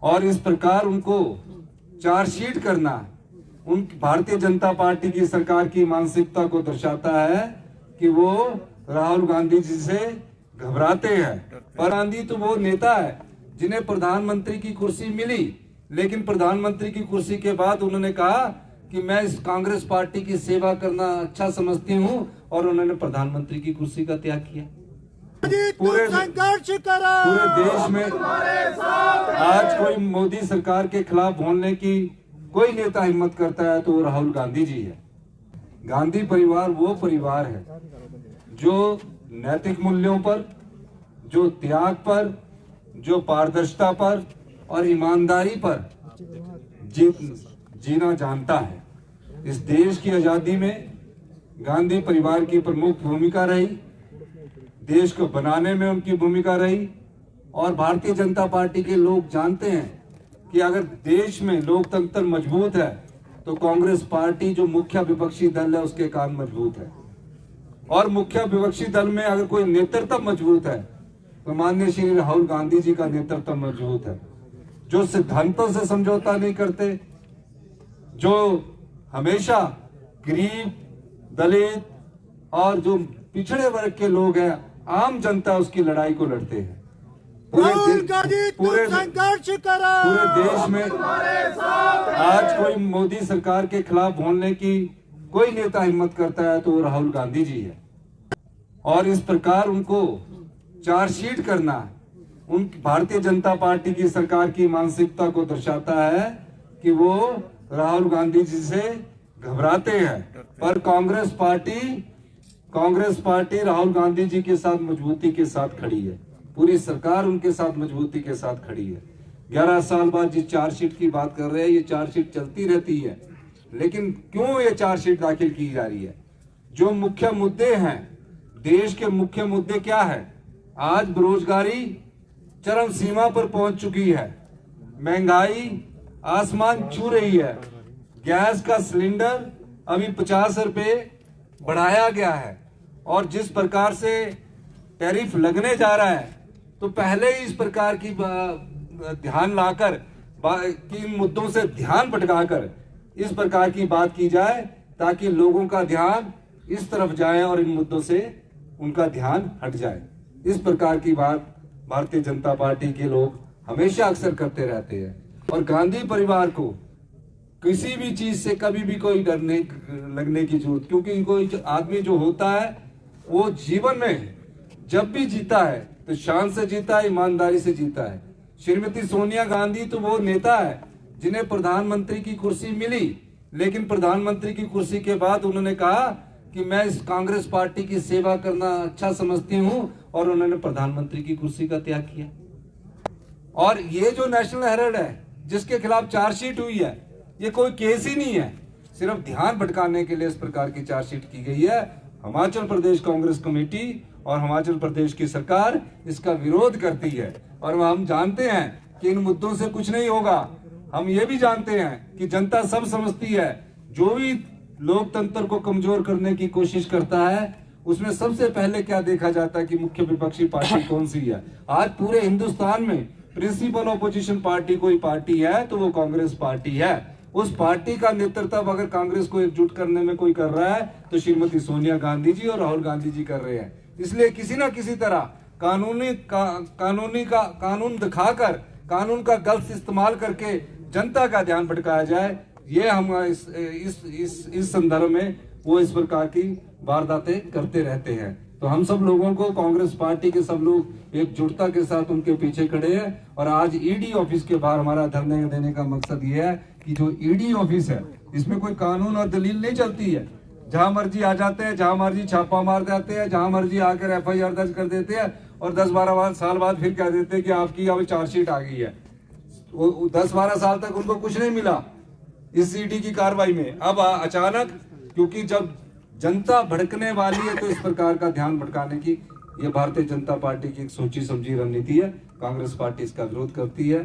और इस प्रकार उनको चार्जशीट करना उन भारतीय जनता पार्टी की सरकार की मानसिकता को दर्शाता है कि वो राहुल गांधी जी से घबराते हैं। पर गांधी तो वो नेता है जिन्हें प्रधानमंत्री की कुर्सी मिली, लेकिन प्रधानमंत्री की कुर्सी के बाद उन्होंने कहा कि मैं इस कांग्रेस पार्टी की सेवा करना अच्छा समझती हूं और उन्होंने प्रधानमंत्री की कुर्सी का त्याग किया। पूरे देश में आज कोई मोदी सरकार के खिलाफ बोलने की कोई नेता हिम्मत करता है तो वो राहुल गांधी जी है। गांधी परिवार वो परिवार है जो नैतिक मूल्यों पर, जो त्याग पर, जो पारदर्शिता पर और ईमानदारी पर जीना जानता है। इस देश की आजादी में गांधी परिवार की प्रमुख भूमिका रही, देश को बनाने में उनकी भूमिका रही। और भारतीय जनता पार्टी के लोग जानते हैं कि अगर देश में लोकतंत्र मजबूत है तो कांग्रेस पार्टी जो मुख्य विपक्षी दल है उसके कारण मजबूत है। और मुख्य विपक्षी दल में अगर कोई नेतृत्व मजबूत है तो माननीय श्री राहुल गांधी जी का नेतृत्व मजबूत है, जो सिद्धांतों से समझौता नहीं करते, जो हमेशा गरीब, दलित और जो पिछड़े वर्ग के लोग हैं, आम जनता उसकी लड़ाई को लड़ते हैं। पूरे देश में आज कोई मोदी सरकार के खिलाफ बोलने की कोई नेता हिम्मत करता है तो वो राहुल गांधी जी है। और इस प्रकार उनको चार्जशीट करना उन भारतीय जनता पार्टी की सरकार की मानसिकता को दर्शाता है कि वो राहुल गांधी जी से घबराते हैं। पर कांग्रेस पार्टी राहुल गांधी जी के साथ मजबूती के साथ खड़ी है, पूरी सरकार उनके साथ मजबूती के साथ खड़ी है। 11 साल बाद जिस चार्जशीट की बात कर रहे हैं, ये चार्जशीट चलती रहती है, लेकिन क्यों ये चार्जशीट दाखिल की जा रही है? जो मुख्य मुद्दे हैं, देश के मुख्य मुद्दे क्या है? आज बेरोजगारी चरम सीमा पर पहुंच चुकी है, महंगाई आसमान छू रही है, गैस का सिलेंडर अभी 50 रुपए बढ़ाया गया है और जिस प्रकार से टैरिफ लगने जा रहा है तो पहले ही इस प्रकार की ध्यान लाकर इन मुद्दों से ध्यान भटकाकर इस प्रकार की बात की जाए ताकि लोगों का ध्यान इस तरफ जाए और इन मुद्दों से उनका ध्यान हट जाए। इस प्रकार की बात भारतीय जनता पार्टी के लोग हमेशा अक्सर करते रहते हैं। और गांधी परिवार को किसी भी चीज से कभी भी कोई डर नहीं लगने की जरूरत, क्योंकि कोई आदमी जो होता है वो जीवन में जब भी जीता है तो शान से जीता है, ईमानदारी से जीता है। श्रीमती सोनिया गांधी तो वो नेता है जिन्हें प्रधानमंत्री की कुर्सी मिली, लेकिन प्रधानमंत्री की कुर्सी के बाद उन्होंने कहा कि मैं इस कांग्रेस पार्टी की सेवा करना अच्छा समझती हूं और उन्होंने प्रधानमंत्री की कुर्सी का त्याग किया। और ये जो नेशनल हेराल्ड है जिसके खिलाफ चार्जशीट हुई है, ये कोई केस ही नहीं है, सिर्फ ध्यान भटकाने के लिए इस प्रकार की चार्जशीट की गई है। हिमाचल प्रदेश कांग्रेस कमेटी और हिमाचल प्रदेश की सरकार इसका विरोध करती है और हम जानते हैं कि इन मुद्दों से कुछ नहीं होगा। हम ये भी जानते हैं कि जनता सब समझती है, जो भी लोकतंत्र को कमजोर करने की कोशिश करता है उसमें सबसे पहले क्या देखा जाता है कि मुख्य विपक्षी पार्टी कौन सी है। आज पूरे हिंदुस्तान में प्रिंसिपल ऑपोजिशन पार्टी कोई पार्टी है तो वो कांग्रेस पार्टी है। उस पार्टी का नेतृत्व अगर कांग्रेस को एकजुट करने में कोई कर रहा है तो श्रीमती सोनिया गांधी जी और राहुल गांधी जी कर रहे हैं। इसलिए किसी ना किसी तरह कानून दिखाकर, कानून का गलत इस्तेमाल करके जनता का ध्यान भटकाया जाए, ये हम इस संदर्भ में वो इस प्रकार की वारदातें करते रहते हैं। तो हम सब लोगों को, कांग्रेस पार्टी के सब लोग एकजुटता के साथ उनके पीछे खड़े हैं। और आज ईडी ऑफिस के बाहर हमारा धरने देने का मकसद ये है कि जो ईडी ऑफिस है इसमें कोई कानून और दलील नहीं चलती है। जहां मर्जी आ जाते हैं, जहां मर्जी छापा मार देते हैं, जहां मर्जी आकर FIR दर्ज कर देते हैं और 10-12 साल बाद फिर कह देते हैं कि आपकी अब चार्जशीट आ गई है। 10-12 साल तक उनको कुछ नहीं मिला इस ईडी की कार्रवाई में। अब अचानक, क्योंकि जब जनता भड़कने वाली है तो इस प्रकार का ध्यान भटकाने की ये भारतीय जनता पार्टी की एक सोची समझी रणनीति है। कांग्रेस पार्टी इसका विरोध करती है।